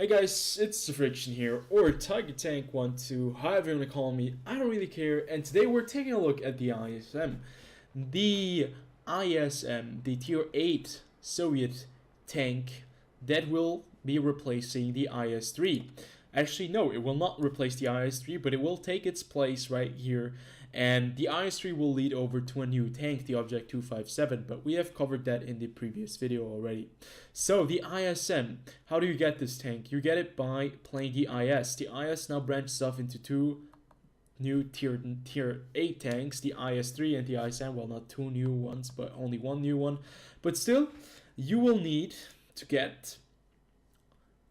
Hey guys, it's TheFrXion here, or Tiger Tank 12, however you want to call me, I don't really care, and today we're taking a look at the ISM. The ISM, the Tier 8 Soviet tank that will be replacing the IS-3. Actually, no, it will not replace the IS-3, but it will take its place right here, and the IS-3 will lead over to a new tank, the Object 257, but we have covered that in the previous video already. So, the ISM, how do you get this tank? You get it by playing the IS. The IS now branches off into two new tier 8 tanks, the IS-3 and the ISM. Well, not two new ones, but only one new one. But still, you will need to get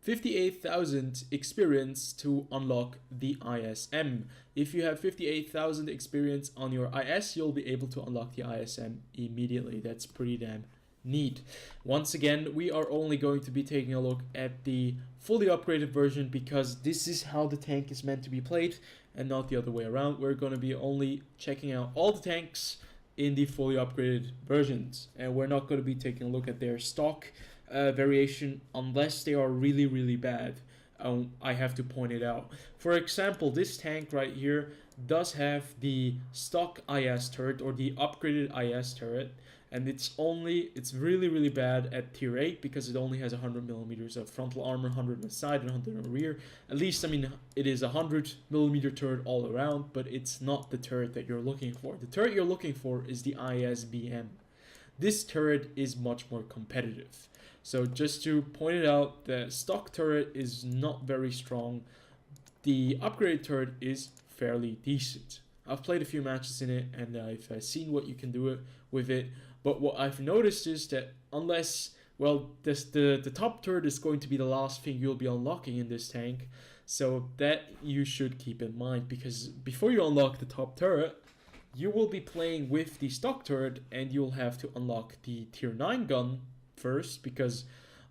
58,000 experience to unlock the ISM. If you have 58,000 experience on your IS, you'll be able to unlock the ISM immediately. That's pretty damn neat. Once again, we are only going to be taking a look at the fully upgraded version because this is how the tank is meant to be played and not the other way around. We're going to be only checking out all the tanks in the fully upgraded versions, and we're not going to be taking a look at their stock variation unless they are really bad. I have to point it out. For example, this tank right here does have the stock IS turret or the upgraded IS turret, and it's really bad at tier 8 because it only has 100 millimeters of frontal armor, 100 on the side and 100 on the rear. At least, I mean, it is a 100 millimeter turret all around, but it's not the turret that you're looking for. The turret you're looking for is the ISBM. This turret is much more competitive. So just to point it out, the stock turret is not very strong. The upgraded turret is fairly decent. I've played a few matches in it and I've seen what you can do with it. But what I've noticed is that unless, well, the top turret is going to be the last thing you'll be unlocking in this tank. So that you should keep in mind, because before you unlock the top turret, you will be playing with the stock turret and you'll have to unlock the tier 9 gun first, because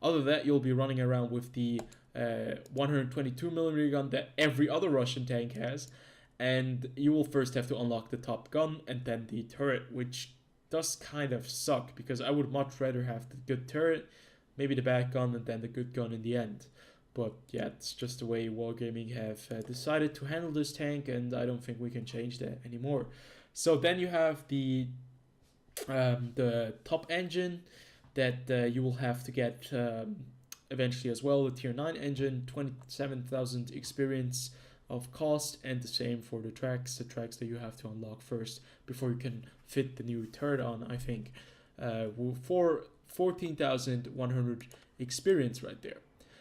other than that you'll be running around with the 122 millimeter gun that every other Russian tank has, and you will first have to unlock the top gun and then the turret, which does kind of suck because I would much rather have the good turret, maybe the bad gun, and then the good gun in the end. But yeah, it's just the way Wargaming have decided to handle this tank, and I don't think we can change that anymore. So then you have the top engine that you will have to get eventually as well, the tier 9 engine, 27,000 experience of cost, and the same for the tracks that you have to unlock first before you can fit the new turret on, I think, for 14,100 experience right there.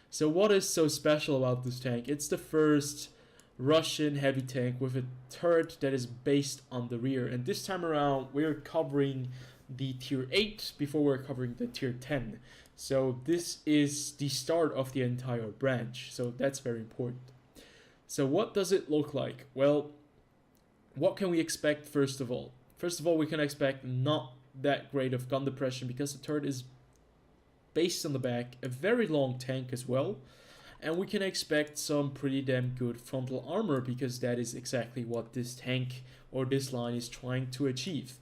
So what is so special about this tank? It's the first Russian heavy tank with a turret that is based on the rear, and this time around we're covering the tier 8 before we're covering the tier 10. So this is the start of the entire branch, so that's very important. So what does it look like? Well, what can we expect first of all? First of all, we can expect not that great of gun depression because the turret is based on the back, a very long tank as well, and we can expect some pretty damn good frontal armor because that is exactly what this tank or this line is trying to achieve.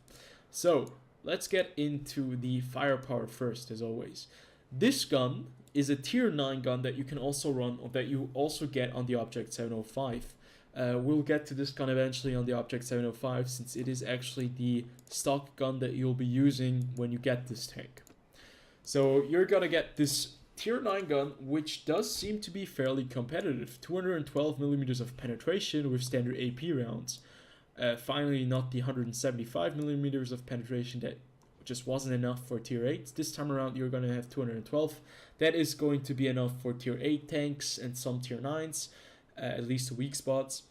So let's get into the firepower first, as always. This gun is a tier 9 gun that you can also run, or that you also get on the Object 705. We'll get to this gun eventually on the Object 705 since it is actually the stock gun that you'll be using when you get this tank. So you're gonna get this tier 9 gun, which does seem to be fairly competitive. 212 millimeters of penetration with standard AP rounds. Finally, not the 175 millimeters of penetration that just wasn't enough for tier 8. This time around, you're going to have 212. That is going to be enough for tier 8 tanks and some tier 9s, at least the weak spots.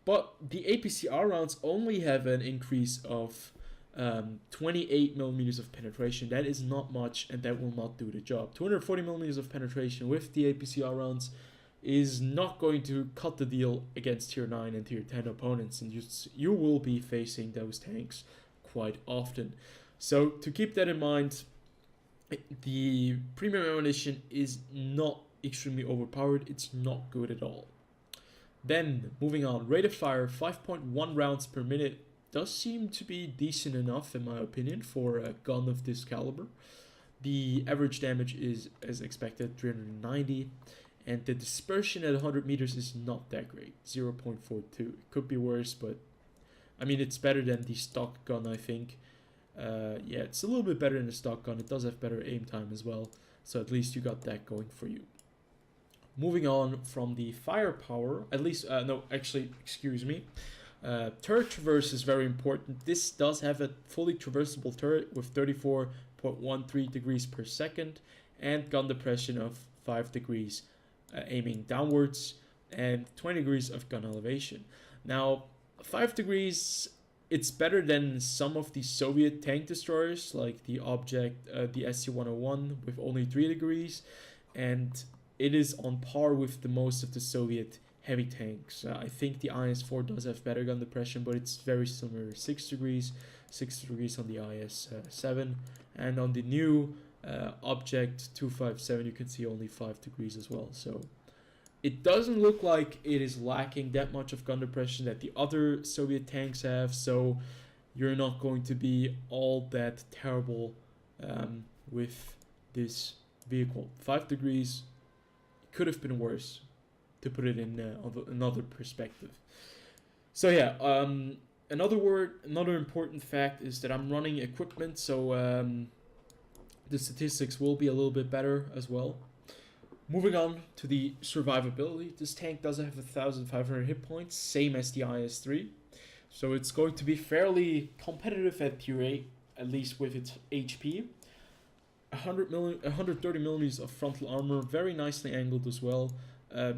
But the APCR rounds only have an increase of 28 millimeters of penetration. That is not much, and that will not do the job. 240 millimeters of penetration with the APCR rounds is not going to cut the deal against tier 9 and tier 10 opponents, and you will be facing those tanks quite often. So to keep that in mind, the premium ammunition is not extremely overpowered. It's not good at all. Then moving on, rate of fire 5.1 rounds per minute does seem to be decent enough in my opinion for a gun of this caliber. The average damage is, as expected, 390, and the dispersion at 100 meters is not that great, 0.42. It could be worse, but I mean, it's better than the stock gun, I think. Yeah, it's a little bit better than the stock gun. It does have better aim time as well, so at least you got that going for you. Moving on from the firepower, at least, no, actually, excuse me. Turret traverse is very important. This does have a fully traversable turret with 34.13 degrees per second and gun depression of 5 degrees aiming downwards and 20 degrees of gun elevation. Now, 5 degrees, it's better than some of the Soviet tank destroyers like the the SC-101 with only 3 degrees, and it is on par with the most of the Soviet heavy tanks. I think the IS-4 does have better gun depression, but it's very similar. 6 degrees on the IS-7, and on the new Object 257 you can see only 5 degrees as well. So it doesn't look like it is lacking that much of gun depression that the other Soviet tanks have, so you're not going to be all that terrible with this vehicle. 5 degrees could have been worse, to put it in another perspective. So yeah, another important fact is that I'm running equipment, so the statistics will be a little bit better as well. Moving on to the survivability, this tank does have 1,500 hit points, same as the IS-3, so it's going to be fairly competitive at tier 8, at least with its HP. 130 millimeters of frontal armor, very nicely angled as well. It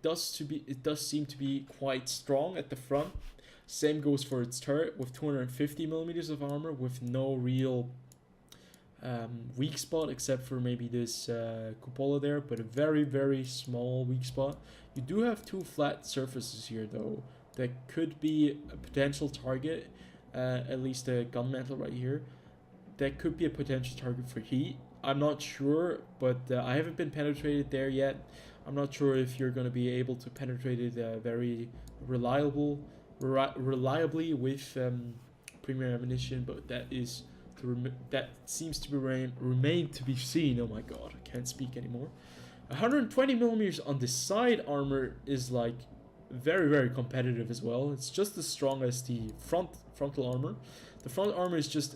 does seem to be quite strong at the front. Same goes for its turret with 250 millimeters of armor with no real weak spot except for maybe this cupola there, but a very small weak spot. You do have 2 flat surfaces here though that could be a potential target, at least the gun mantle right here. That could be a potential target for heat. I'm not sure, but I haven't been penetrated there yet. I'm not sure if you're going to be able to penetrate it very reliably with premium ammunition, but that seems to remain to be seen. Oh my god, I can't speak anymore. 120 millimeters on the side armor is like very competitive as well. It's just as strong as the frontal armor. The front armor is just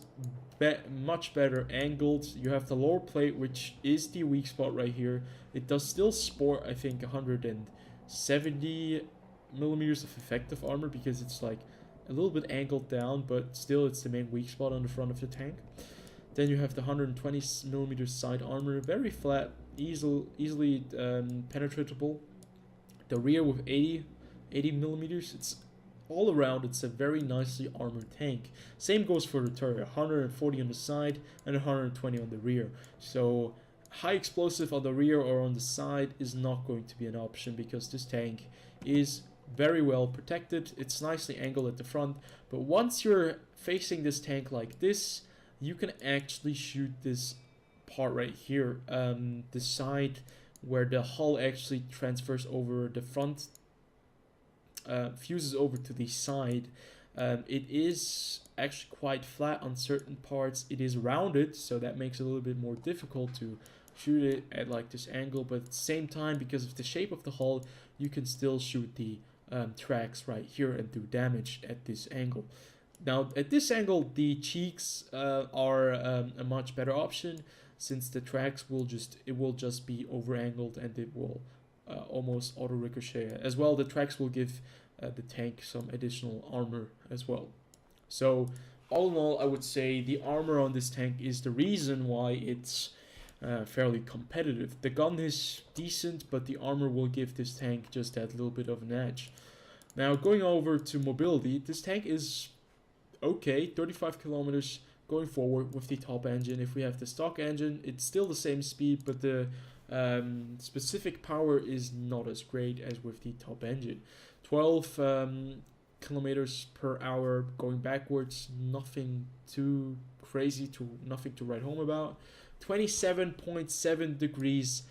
much better angled. You have the lower plate, which is the weak spot right here. It does still sport, I think, 170 millimeters of effective armor because it's like a little bit angled down, but still it's the main weak spot on the front of the tank. Then you have the 120 millimeters side armor, very flat, easily penetratable. The rear with 80 millimeters, it's all around, it's a very nicely armored tank. Same goes for the turret, 140 on the side and 120 on the rear. So high explosive on the rear or on the side is not going to be an option because this tank is very well protected. It's nicely angled at the front, but once you're facing this tank like this, you can actually shoot this part right here, the side where the hull actually transfers over the front, fuses over to the side. It is actually quite flat on certain parts. It is rounded, so that makes it a little bit more difficult to shoot it at like this angle, but at the same time, because of the shape of the hull, you can still shoot the tracks right here and do damage at this angle. Now at this angle, the cheeks are a much better option, since the tracks will just be over angled and it will almost auto ricochet. As well, the tracks will give the tank some additional armor as well. So all in all, I would say the armor on this tank is the reason why it's fairly competitive. The gun is decent, but the armor will give this tank just that little bit of an edge. Now going over to mobility, this tank is okay, 35 kilometers going forward with the top engine. If we have the stock engine, it's still the same speed, but the specific power is not as great as with the top engine. 12 kilometers per hour going backwards, nothing too crazy, nothing to write home about. 27.7 degrees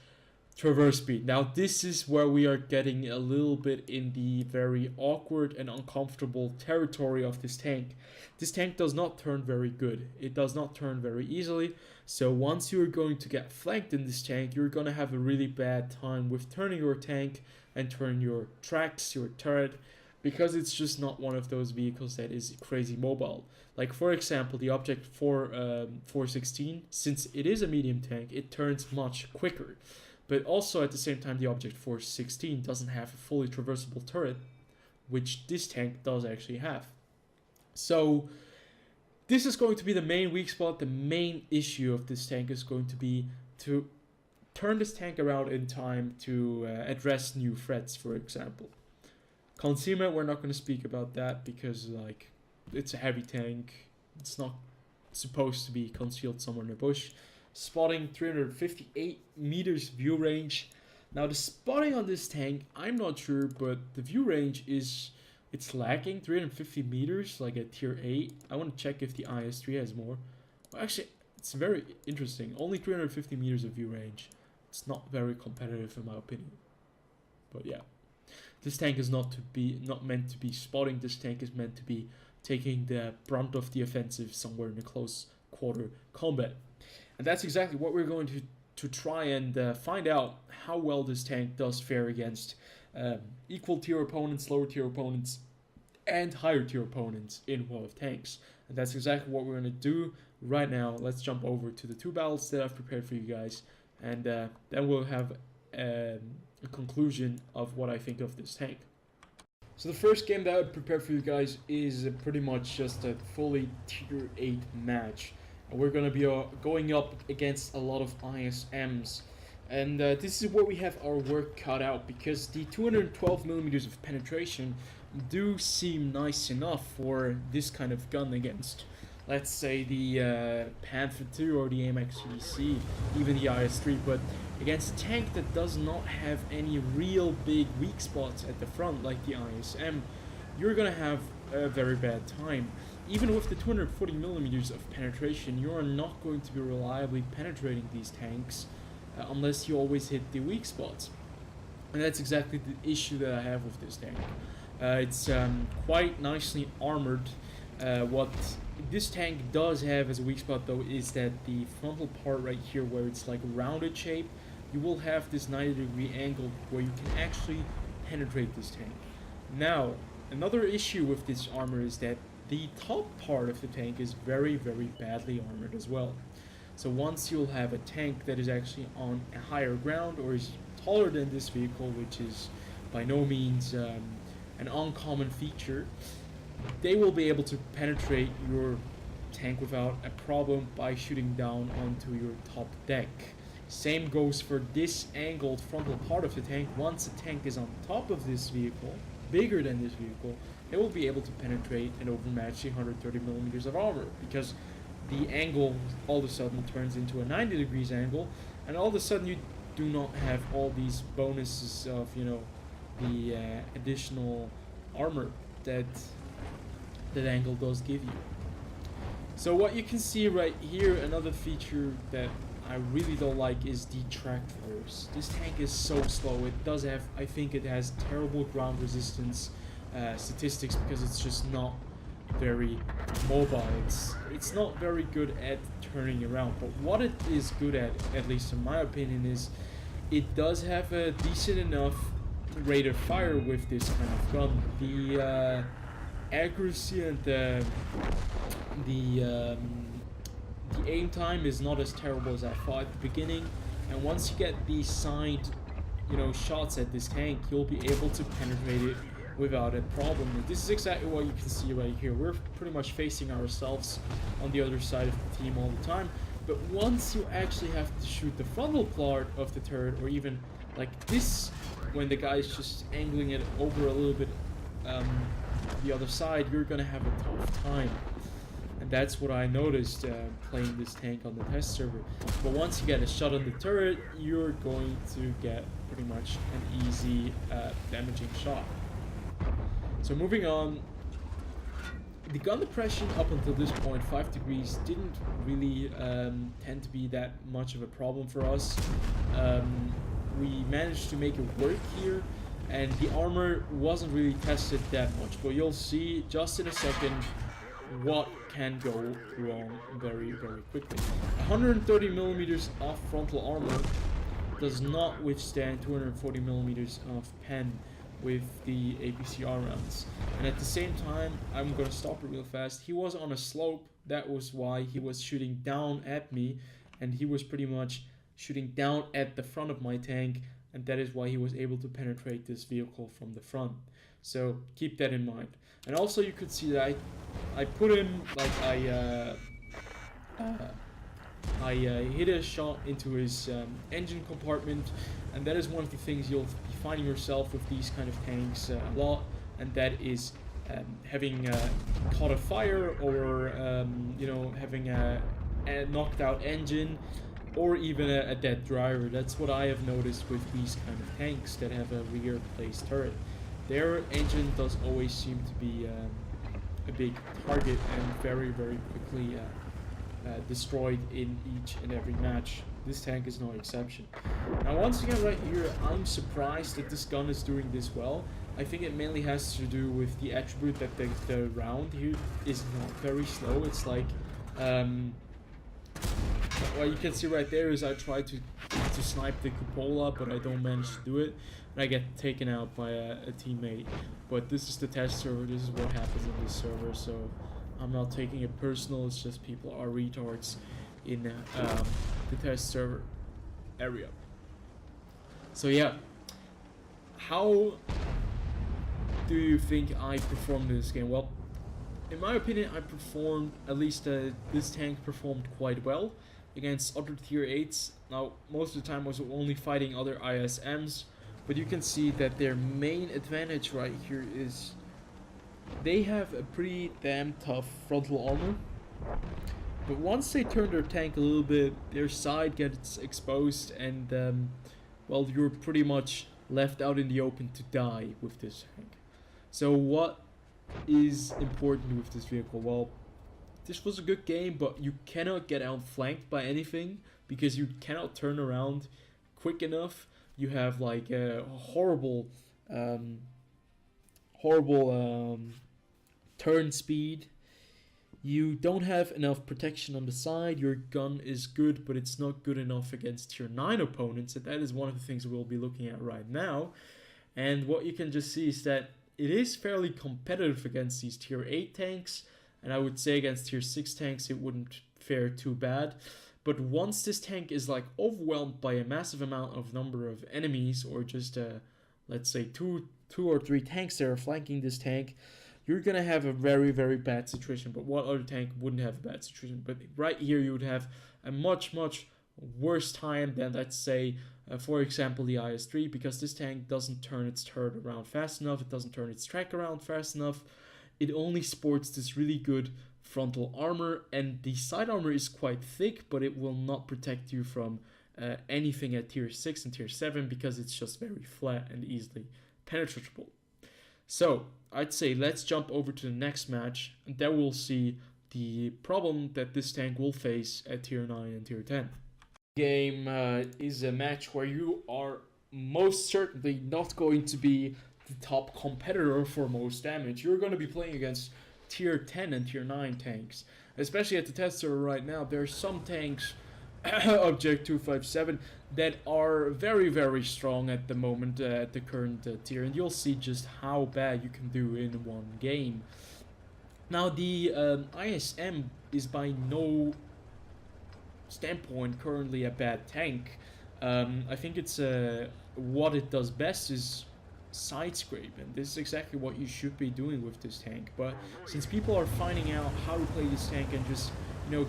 traverse speed. Now this is where we are getting a little bit in the very awkward and uncomfortable territory of this tank. This tank does not turn very good. It does not turn very easily. So once you're going to get flanked in this tank, you're going to have a really bad time with turning your tank and turn your tracks, your turret, because it's just not one of those vehicles that is crazy mobile. Like for example, the Object 416, since it is a medium tank, it turns much quicker. But also at the same time, the Object 416 doesn't have a fully traversable turret, which this tank does actually have. So this is going to be the main weak spot. The main issue of this tank is going to be to turn this tank around in time to address new threats, for example. Concealment, we're not going to speak about that because like it's a heavy tank. It's not supposed to be concealed somewhere in the bush. Spotting, 358 meters view range. Now the spotting on this tank, I'm not sure, but the view range it's lacking 350 meters, like at tier 8. I want to check if the IS-3 has more. Well, actually, it's very interesting. Only 350 meters of view range. It's not very competitive in my opinion. But yeah, this tank is not meant to be spotting. This tank is meant to be taking the brunt of the offensive somewhere in a close quarter combat. And that's exactly what we're going to try and find out how well this tank does fare against equal tier opponents, lower tier opponents, and higher tier opponents in World of Tanks. And that's exactly what we're going to do right now. Let's jump over to the 2 battles that I've prepared for you guys, and then we'll have a conclusion of what I think of this tank. So the first game that I prepared for you guys is pretty much just a fully tier 8 match. We're going to be going up against a lot of ISMs. And this is where we have our work cut out, because the 212 millimeters of penetration do seem nice enough for this kind of gun against, let's say, the Panther 2 or the AMX GDC, even the IS-3. But against a tank that does not have any real big weak spots at the front, like the ISM, you're going to have a very bad time. Even with the 240 millimeters of penetration, you are not going to be reliably penetrating these tanks unless you always hit the weak spots. And that's exactly the issue that I have with this tank. It's quite nicely armored. What this tank does have as a weak spot though is that the frontal part right here, where it's like rounded shape, you will have this 90-degree angle where you can actually penetrate this tank. Now, another issue with this armor is that the top part of the tank is very, very badly armored as well. So once you'll have a tank that is actually on a higher ground or is taller than this vehicle, which is by no means an uncommon feature, they will be able to penetrate your tank without a problem by shooting down onto your top deck. Same goes for this angled frontal part of the tank. Once the tank is on top of this vehicle, bigger than this vehicle, they will be able to penetrate and overmatch the 130 millimeters of armor, because the angle all of a sudden turns into a 90 degrees angle, and all of a sudden you do not have all these bonuses of, you know, the additional armor that that angle does give you. So what you can see right here, another feature that I really don't like is the track force. This tank is so slow. It does have, I think it has terrible ground resistance statistics, because it's just not very mobile. It's not very good at turning around. But what it is good at least in my opinion, is it does have a decent enough rate of fire with this kind of gun. The accuracy and the aim time is not as terrible as I thought at the beginning, and once you get these signed, you know, shots at this tank, you'll be able to penetrate it without a problem. And this is exactly what you can see right here. We're pretty much facing ourselves on the other side of the team all the time, but once you actually have to shoot the frontal part of the turret, or even like this, when the guy is just angling it over a little bit the other side, you're gonna have a tough time. And that's what I noticed playing this tank on the test server. But once you get a shot on the turret, you're going to get pretty much an easy damaging shot. So moving on, the gun depression up until this point, 5 degrees, didn't really tend to be that much of a problem for us. we managed to make it work here, and the armor wasn't really tested that much, but you'll see just in a second what can go wrong very, very quickly. 130 millimeters of frontal armor does not withstand 240 millimeters of pen with the APCR rounds. And at the same time, I'm gonna stop it real fast. He was on a slope, that was why he was shooting down at me, and he was pretty much shooting down at the front of my tank, and that is why he was able to penetrate this vehicle from the front. So keep that in mind. And also you could see that I put him, like I hit a shot into his engine compartment, and that is one of the things you'll be finding yourself with these kind of tanks a lot, and that is having caught a fire, or having a knocked out engine, or even a dead driver. That's what I have noticed with these kind of tanks that have a rear placed turret. Their engine does always seem to be a big target and very, very quickly destroyed in each and every match. This tank is no exception. Now once again right here, I'm surprised that this gun is doing this well. I think it mainly has to do with the attribute that the round here is not very slow. It's like what you can see right there is I try to snipe the cupola, but I don't manage to do it, and I get taken out by a teammate. But this is the test server, this is what happens in this server, so I'm not taking it personal. It's just people are retards in the test server area. So yeah, how do you think I performed in this game? Well, in my opinion, I performed, at least this tank performed quite well against other tier 8s. Now, most of the time I was only fighting other ISMs, but you can see that their main advantage right here is they have a pretty damn tough frontal armor. But once they turn their tank a little bit, their side gets exposed, and well, you're pretty much left out in the open to die with this tank. So what is important with this vehicle? Well, this was a good game, but you cannot get outflanked by anything because you cannot turn around quick enough. You have like a horrible turn speed. You don't have enough protection on the side. Your gun is good, but it's not good enough against tier 9 opponents, and that is one of the things we'll be looking at right now. And what you can just see is that it is fairly competitive against these tier 8 tanks, and I would say against tier 6 tanks it wouldn't fare too bad. But once this tank is like overwhelmed by a massive amount of number of enemies, or just let's say two or three tanks that are flanking this tank, you're gonna have a very, very bad situation. But what other tank wouldn't have a bad situation? But right here you would have a much, much worse time than, let's say, for example, the IS-3, because this tank doesn't turn its turret around fast enough, it doesn't turn its track around fast enough. It only sports this really good frontal armor, and the side armor is quite thick, but it will not protect you from anything at tier 6 and tier 7 because it's just very flat and easily penetrable. So I'd say let's jump over to the next match, and there we'll see the problem that this tank will face at tier 9 and tier 10. Game is a match where you are most certainly not going to be the top competitor for most damage. You're going to be playing against tier 10 and tier 9 tanks, especially at the test server right now. There are some tanks, Object 257, that are very, very strong at the moment at the current tier, and you'll see just how bad you can do in one game. Now the ISM is by no standpoint currently a bad tank. I think it's what it does best is side scrape, and this is exactly what you should be doing with this tank. But since people are finding out how to play this tank and just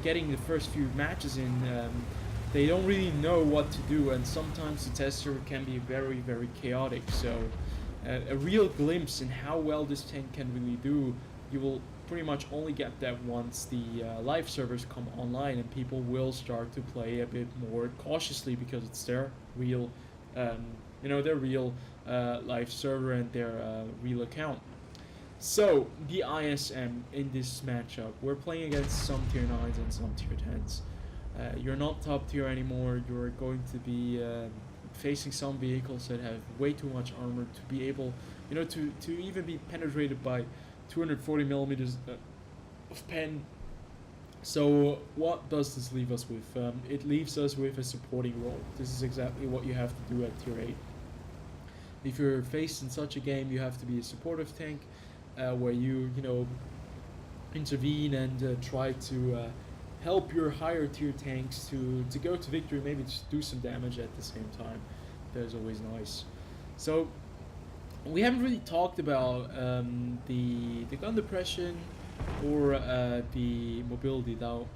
getting the first few matches in, they don't really know what to do, and sometimes the test server can be very, very chaotic. So a real glimpse in how well this tank can really do, you will pretty much only get that once the live servers come online and people will start to play a bit more cautiously, because it's their real their real live server and their real account. So the ISM in this matchup, we're playing against some tier 9s and some tier 10s. You're not top tier anymore. You're going to be facing some vehicles that have way too much armor to be able, to even be penetrated by 240 millimeters of pen. So what does this leave us with? It leaves us with a supporting role. This is exactly what you have to do at tier 8. If you're faced in such a game, you have to be a supportive tank, where you intervene and try to help your higher tier tanks to go to victory, maybe just do some damage at the same time. That is always nice. So we haven't really talked about the gun depression or the mobility. Now,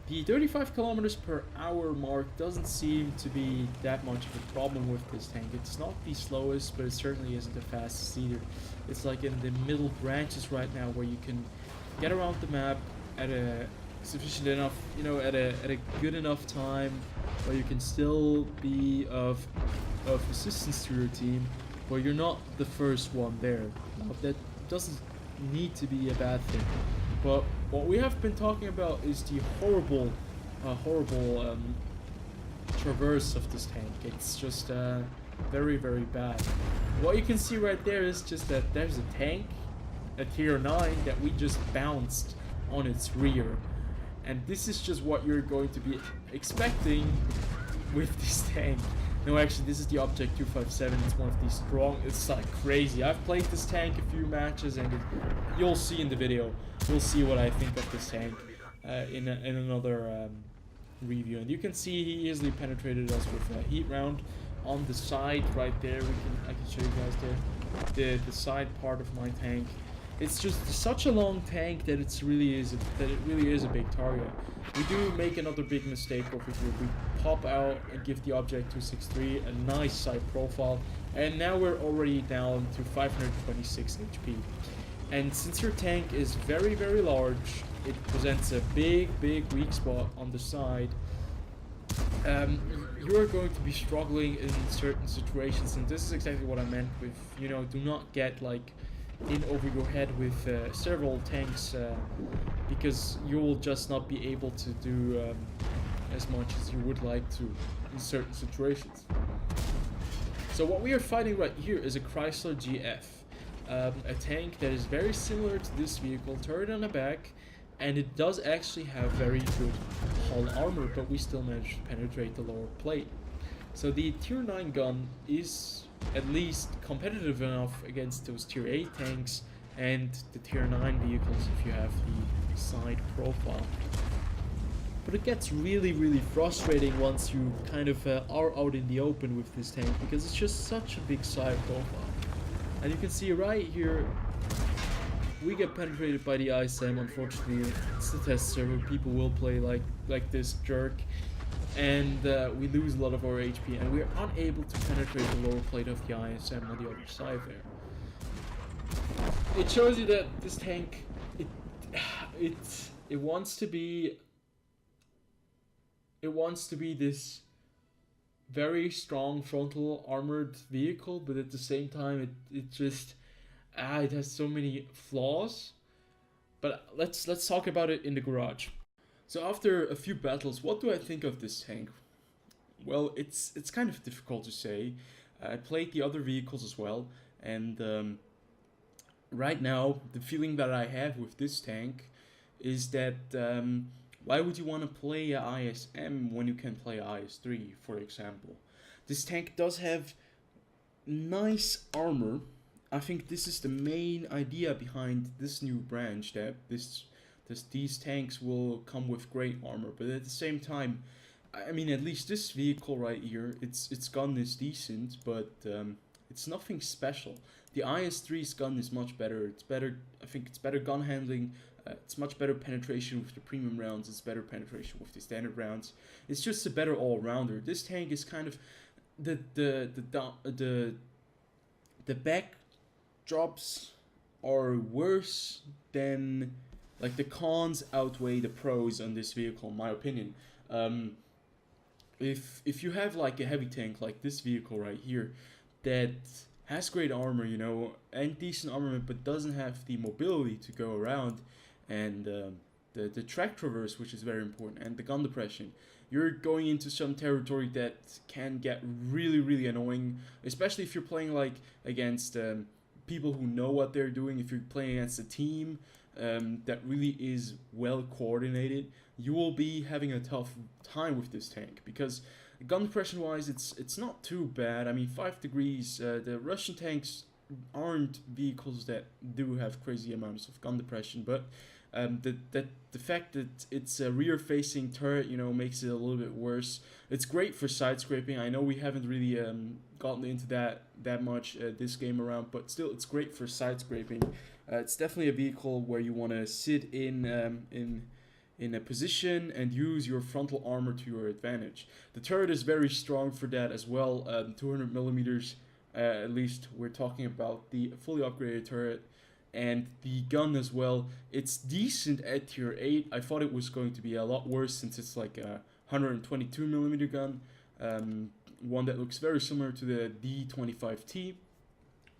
the 35 kilometers per hour mark doesn't seem to be that much of a problem with this tank. It's not the slowest, but it certainly isn't the fastest either. It's like in the middle branches right now, where you can get around the map at a sufficient enough, at a good enough time, where you can still be of assistance to your team, where you're not the first one there. Now, that doesn't need to be a bad thing. But what we have been talking about is the horrible traverse of this tank. It's just very, very bad. What you can see right there is just that there's a tank, a tier 9, that we just bounced on its rear. And this is just what you're going to be expecting with this tank. No, actually, this is the Object 257. It's one of the strong. It's like crazy. I've played this tank a few matches, and you'll see in the video. You'll see what I think of this tank in another review. And you can see he easily penetrated us with a heat round on the side right there. I can show you guys there. The side part of my tank. It's just such a long tank that it really is a big target. We do make another big mistake over here. We pop out and give the Object 263 a nice side profile, and now we're already down to 526 HP. And since your tank is very, very large, it presents a big weak spot on the side. You're going to be struggling in certain situations, and this is exactly what I meant with, do not get like in over your head with several tanks, because you will just not be able to do as much as you would like to in certain situations. So what we are fighting right here is a Chrysler GF, a tank that is very similar to this vehicle, turret on the back, and it does actually have very good hull armor, but we still managed to penetrate the lower plate. So the tier 9 gun is at least competitive enough against those tier 8 tanks and the tier 9 vehicles if you have the side profile. But it gets really frustrating once you kind of are out in the open with this tank, because it's just such a big side profile. And you can see right here, we get penetrated by the ISM. Unfortunately, it's the test server. People will play like this jerk, and we lose a lot of our HP, and we're unable to penetrate the lower plate of the ISM on the other side there. It shows you that this tank, it wants to be this very strong frontal armored vehicle, but at the same time it just it has so many flaws. But let's talk about it in the garage. So after a few battles, what do I think of this tank? Well, it's kind of difficult to say. I played the other vehicles as well, and right now the feeling that I have with this tank is that why would you want to play a ISM when you can play IS3, for example? This tank does have nice armor. I think this is the main idea behind this new branch, that these tanks will come with great armor, but at the same time, I mean, at least this vehicle right here, its gun is decent, but it's nothing special. The IS3's gun is much better. It's better. I think it's better gun handling. It's much better penetration with the premium rounds. It's better penetration with the standard rounds. It's just a better all-rounder. This tank is kind of the back drops are worse than, like, the cons outweigh the pros on this vehicle, in my opinion. If you have like a heavy tank like this vehicle right here that has great armor, and decent armament, but doesn't have the mobility to go around, and the track traverse, which is very important, and the gun depression, you're going into some territory that can get really, really annoying, especially if you're playing like against people who know what they're doing. If you're playing against a team that really is well coordinated, you will be having a tough time with this tank, because gun depression wise, it's not too bad. I mean, 5 degrees. The Russian tanks aren't vehicles that do have crazy amounts of gun depression, but the fact that it's a rear-facing turret, you know, makes it a little bit worse. It's great for side scraping. I know we haven't really gotten into that much this game around, but still, it's great for side scraping. It's definitely a vehicle where you want to sit in a position and use your frontal armor to your advantage. The turret is very strong for that as well. 200 millimeters, at least we're talking about the fully upgraded turret. And the gun as well, it's decent at tier 8. I thought it was going to be a lot worse, since it's like a 122 millimeter gun, one that looks very similar to the D25T,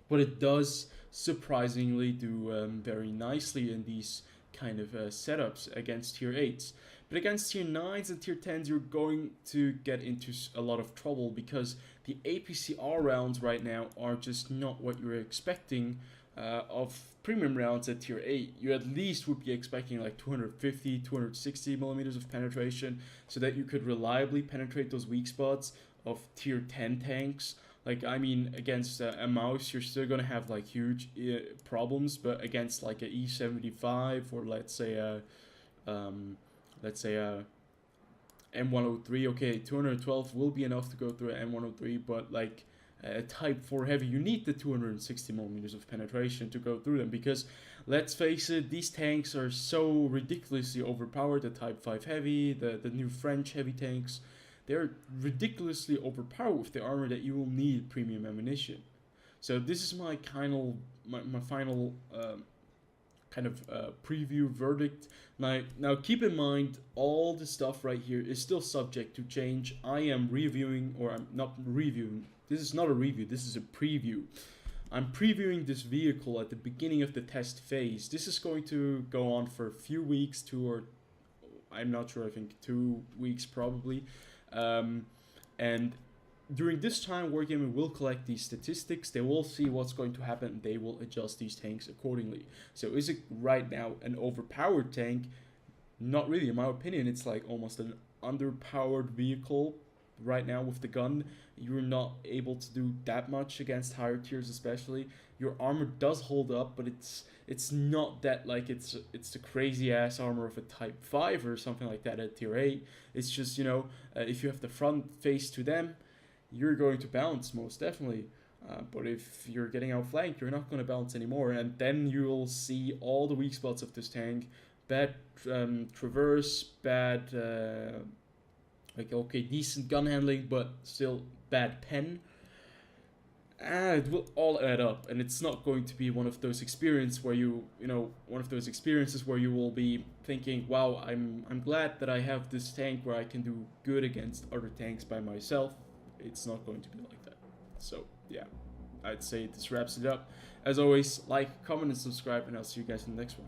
but it does surprisingly do very nicely in these kind of setups against tier 8s. But against tier 9s and tier 10s, you're going to get into a lot of trouble, because the APCR rounds right now are just not what you're expecting of premium rounds at tier 8. You at least would be expecting like 250, 260 millimeters of penetration, so that you could reliably penetrate those weak spots of tier 10 tanks. Like, I mean, against a mouse, you're still gonna have like huge problems, but against like a E75, or let's say a M103, okay, 212 will be enough to go through an M103, but like a Type 4 Heavy, you need the 260 millimeters of penetration to go through them, because let's face it, these tanks are so ridiculously overpowered. The Type 5 Heavy, the new French heavy tanks, they're ridiculously overpowered with the armor that you will need premium ammunition. So this is my final kind of preview verdict. Now keep in mind, all the stuff right here is still subject to change. I am reviewing, or I'm not reviewing. This is not a review, this is a preview. I'm previewing this vehicle at the beginning of the test phase. This is going to go on for a few weeks, I'm not sure, I think 2 weeks probably. And during this time, Wargaming will collect these statistics. They will see what's going to happen. They will adjust these tanks accordingly. So is it right now an overpowered tank? Not really, in my opinion. It's like almost an underpowered vehicle right now with the gun. You're not able to do that much against higher tiers, especially. Your armor does hold up, but it's not that like it's the crazy ass armor of a Type 5 or something like that at tier 8. It's just, you know, if you have the front face to them, you're going to bounce, most definitely. But if you're getting outflanked, you're not going to bounce anymore, and then you'll see all the weak spots of this tank. Bad traverse, bad like, okay, decent gun handling, but still bad pen. And it will all add up, and it's not going to be one of those experiences where one of those experiences where you will be thinking, wow, I'm glad that I have this tank where I can do good against other tanks by myself. It's not going to be like that. So yeah, I'd say this wraps it up. As always, like, comment, and subscribe, and I'll see you guys in the next one.